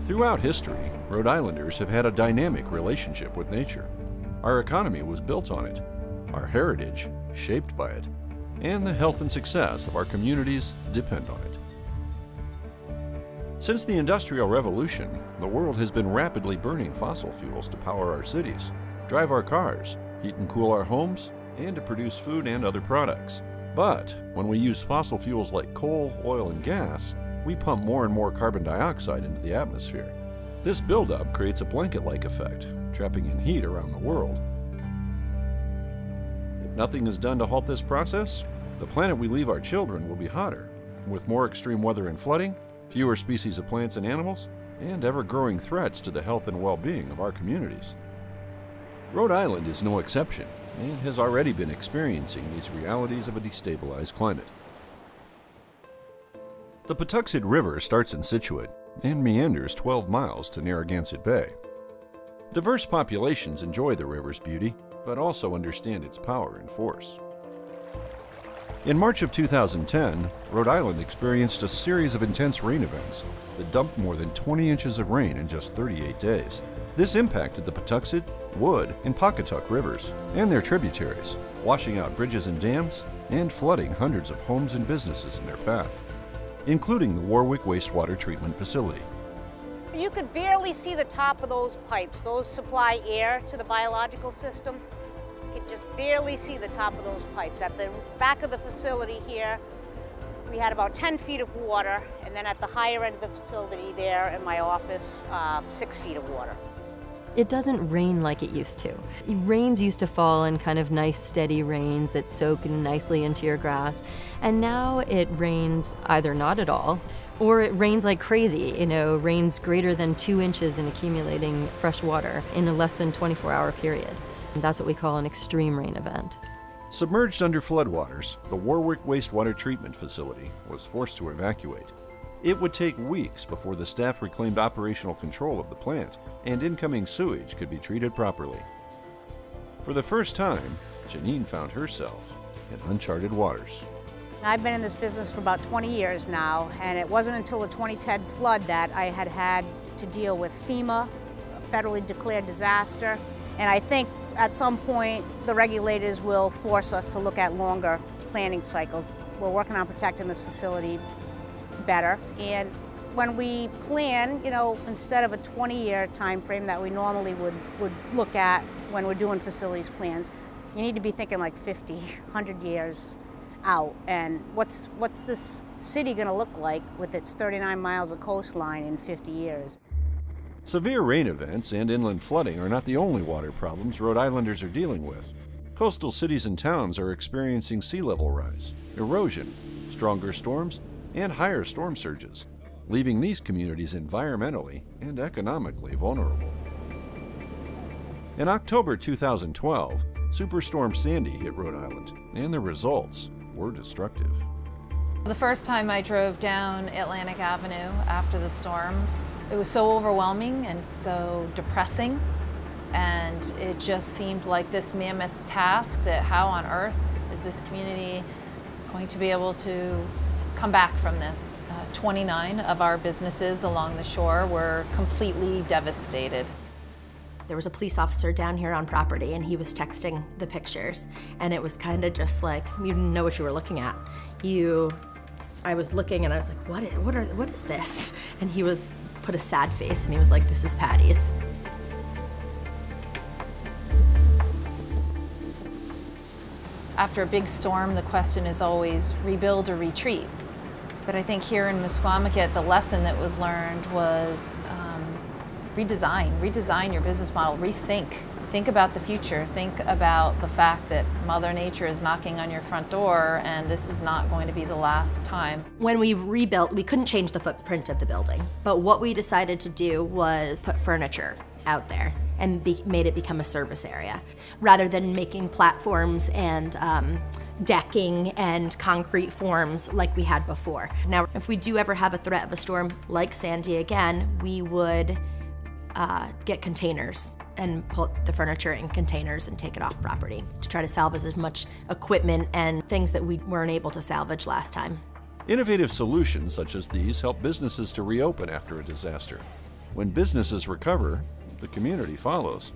Throughout history, Rhode Islanders have had a dynamic relationship with nature. Our economy was built on it, our heritage shaped by it, and the health and success of our communities depend on it. Since the Industrial Revolution, the world has been rapidly burning fossil fuels to power our cities, drive our cars, heat and cool our homes, and to produce food and other products. But when we use fossil fuels like coal, oil, and gas, we pump more and more carbon dioxide into the atmosphere. This buildup creates a blanket-like effect, trapping in heat around the world. If nothing is done to halt this process, the planet we leave our children will be hotter, with more extreme weather and flooding, fewer species of plants and animals, and ever-growing threats to the health and well-being of our communities. Rhode Island is no exception, and has already been experiencing these realities of a destabilized climate. The Patuxent River starts in Scituate and meanders 12 miles to Narragansett Bay. Diverse populations enjoy the river's beauty, but also understand its power and force. In March of 2010, Rhode Island experienced a series of intense rain events that dumped more than 20 inches of rain in just 38 days. This impacted the Patuxent, Wood, and Pawcatuck rivers and their tributaries, washing out bridges and dams and flooding hundreds of homes and businesses in their path, including the Warwick Wastewater Treatment Facility. You could barely see the top of those pipes. Those supply air to the biological system. You could just barely see the top of those pipes. At the back of the facility here, we had about 10 feet of water, and then at the higher end of the facility there in my office, 6 feet of water. It doesn't rain like it used to. Rains used to fall in kind of nice steady rains that soak nicely into your grass, and now it rains either not at all, or it rains like crazy, rains greater than 2 inches in accumulating fresh water in a less than 24-hour period. And that's what we call an extreme rain event. Submerged under floodwaters, the Warwick Wastewater Treatment Facility was forced to evacuate. It would take weeks before the staff reclaimed operational control of the plant and incoming sewage could be treated properly. For the first time, Janine found herself in uncharted waters. I've been in this business for about 20 years now, and it wasn't until the 2010 flood that I had to deal with FEMA, a federally declared disaster, and I think at some point the regulators will force us to look at longer planning cycles. We're working on protecting this facility better, and when we plan, instead of a 20-year time frame that we normally would look at when we're doing facilities plans, you need to be thinking like 50, 100 years out. And what's this city going to look like with its 39 miles of coastline in 50 years? Severe rain events and inland flooding are not the only water problems Rhode Islanders are dealing with. Coastal cities and towns are experiencing sea level rise, erosion, stronger storms, and higher storm surges, leaving these communities environmentally and economically vulnerable. In October 2012, Superstorm Sandy hit Rhode Island, and the results were destructive. The first time I drove down Atlantic Avenue after the storm, it was so overwhelming and so depressing, and it just seemed like this mammoth task that how on earth is this community going to be able to come back from this. 29 of our businesses along the shore were completely devastated. There was a police officer down here on property, and he was texting the pictures, and it was kind of just like, you didn't know what you were looking at. I was looking and I was like, what is this? And he put a sad face and he was like, this is Patty's. After a big storm, the question is always rebuild or retreat. But I think here in Misquamicut, the lesson that was learned was redesign your business model, rethink. Think about the future. Think about the fact that Mother Nature is knocking on your front door and this is not going to be the last time. When we rebuilt, we couldn't change the footprint of the building. But what we decided to do was put furniture out there and made it become a service area, rather than making platforms and decking and concrete forms like we had before. Now, if we do ever have a threat of a storm like Sandy again, we would get containers and put the furniture in containers and take it off property to try to salvage as much equipment and things that we weren't able to salvage last time. Innovative solutions such as these help businesses to reopen after a disaster. When businesses recover, the community follows.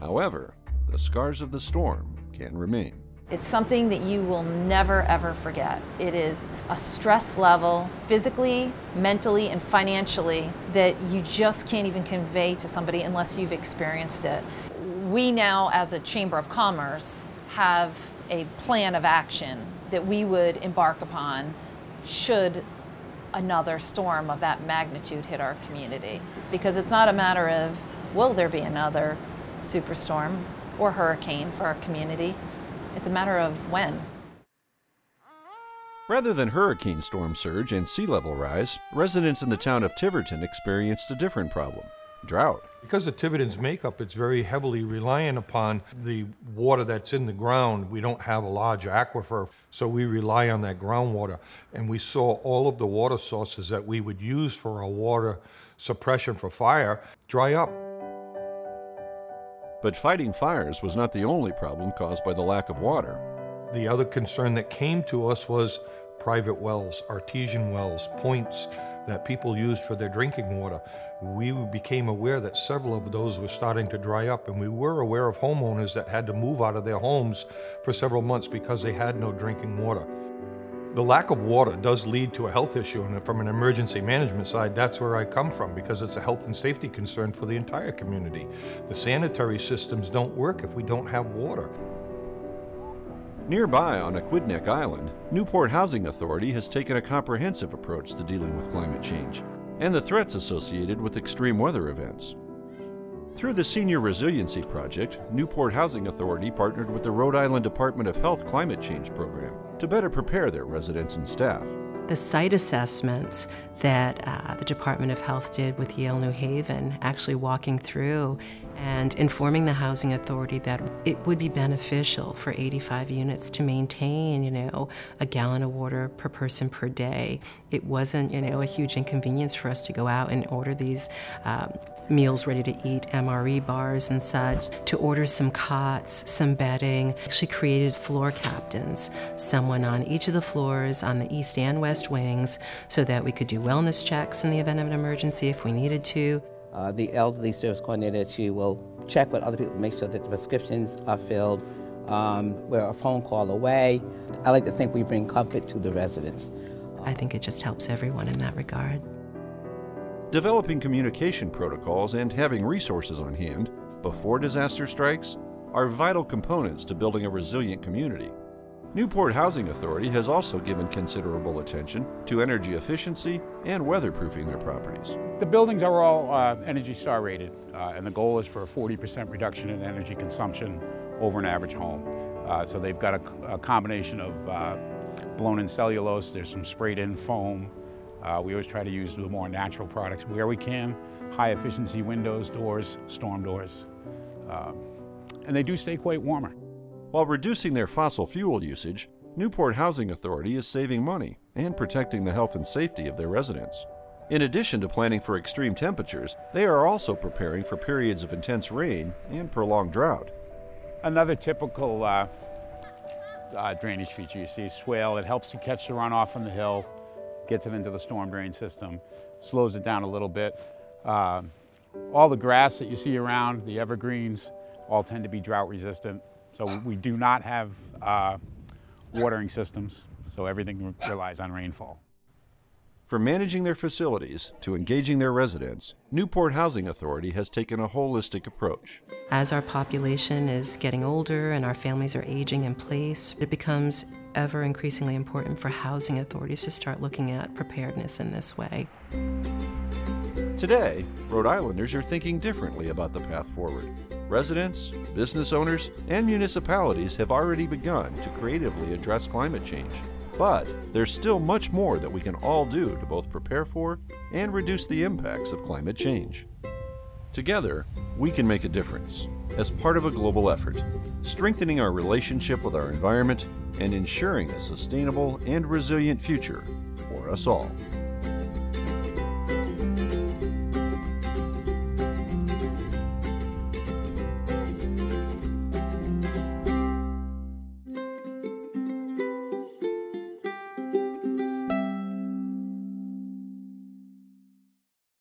However, the scars of the storm can remain. It's something that you will never ever forget. It is a stress level, physically, mentally, and financially, that you just can't even convey to somebody unless you've experienced it. We now, as a Chamber of Commerce, have a plan of action that we would embark upon should another storm of that magnitude hit our community. Because it's not a matter of, will there be another superstorm or hurricane for our community? It's a matter of when. Rather than hurricane storm surge and sea level rise, residents in the town of Tiverton experienced a different problem: drought. Because of Tiverton's makeup, it's very heavily reliant upon the water that's in the ground. We don't have a large aquifer, so we rely on that groundwater. And we saw all of the water sources that we would use for our water suppression for fire dry up. But fighting fires was not the only problem caused by the lack of water. The other concern that came to us was private wells, artesian wells, points that people used for their drinking water. We became aware that several of those were starting to dry up, and we were aware of homeowners that had to move out of their homes for several months because they had no drinking water. The lack of water does lead to a health issue, and from an emergency management side, that's where I come from, because it's a health and safety concern for the entire community. The sanitary systems don't work if we don't have water. Nearby on Aquidneck Island, Newport Housing Authority has taken a comprehensive approach to dealing with climate change and the threats associated with extreme weather events. Through the Senior Resiliency Project, Newport Housing Authority partnered with the Rhode Island Department of Health Climate Change Program to better prepare their residents and staff. The site assessments that the Department of Health did with Yale New Haven, actually walking through and informing the Housing Authority that it would be beneficial for 85 units to maintain, a gallon of water per person per day. It wasn't, a huge inconvenience for us to go out and order these meals ready to eat, MRE bars and such, to order some cots, some bedding. Actually created floor captains, someone on each of the floors on the east and west wings, so that we could do wellness checks in the event of an emergency if we needed to. The elderly service coordinator, she will check with other people, make sure that the prescriptions are filled. We're a phone call away. I like to think we bring comfort to the residents. I think it just helps everyone in that regard. Developing communication protocols and having resources on hand before disaster strikes are vital components to building a resilient community. Newport Housing Authority has also given considerable attention to energy efficiency and weatherproofing their properties. The buildings are all Energy Star rated, and the goal is for a 40% reduction in energy consumption over an average home. So they've got a combination of blown-in cellulose, there's some sprayed-in foam. We always try to use the more natural products where we can, high-efficiency windows, doors, storm doors, and they do stay quite warmer. While reducing their fossil fuel usage, Newport Housing Authority is saving money and protecting the health and safety of their residents. In addition to planning for extreme temperatures, they are also preparing for periods of intense rain and prolonged drought. Another typical drainage feature you see is swale. It helps to catch the runoff from the hill, gets it into the storm drain system, slows it down a little bit. All the grass that you see around, the evergreens, all tend to be drought resistant. So we do not have watering systems, so everything relies on rainfall. From managing their facilities to engaging their residents, Newport Housing Authority has taken a holistic approach. As our population is getting older and our families are aging in place, it becomes ever increasingly important for housing authorities to start looking at preparedness in this way. Today, Rhode Islanders are thinking differently about the path forward. Residents, business owners, and municipalities have already begun to creatively address climate change. But there's still much more that we can all do to both prepare for and reduce the impacts of climate change. Together, we can make a difference as part of a global effort, strengthening our relationship with our environment and ensuring a sustainable and resilient future for us all.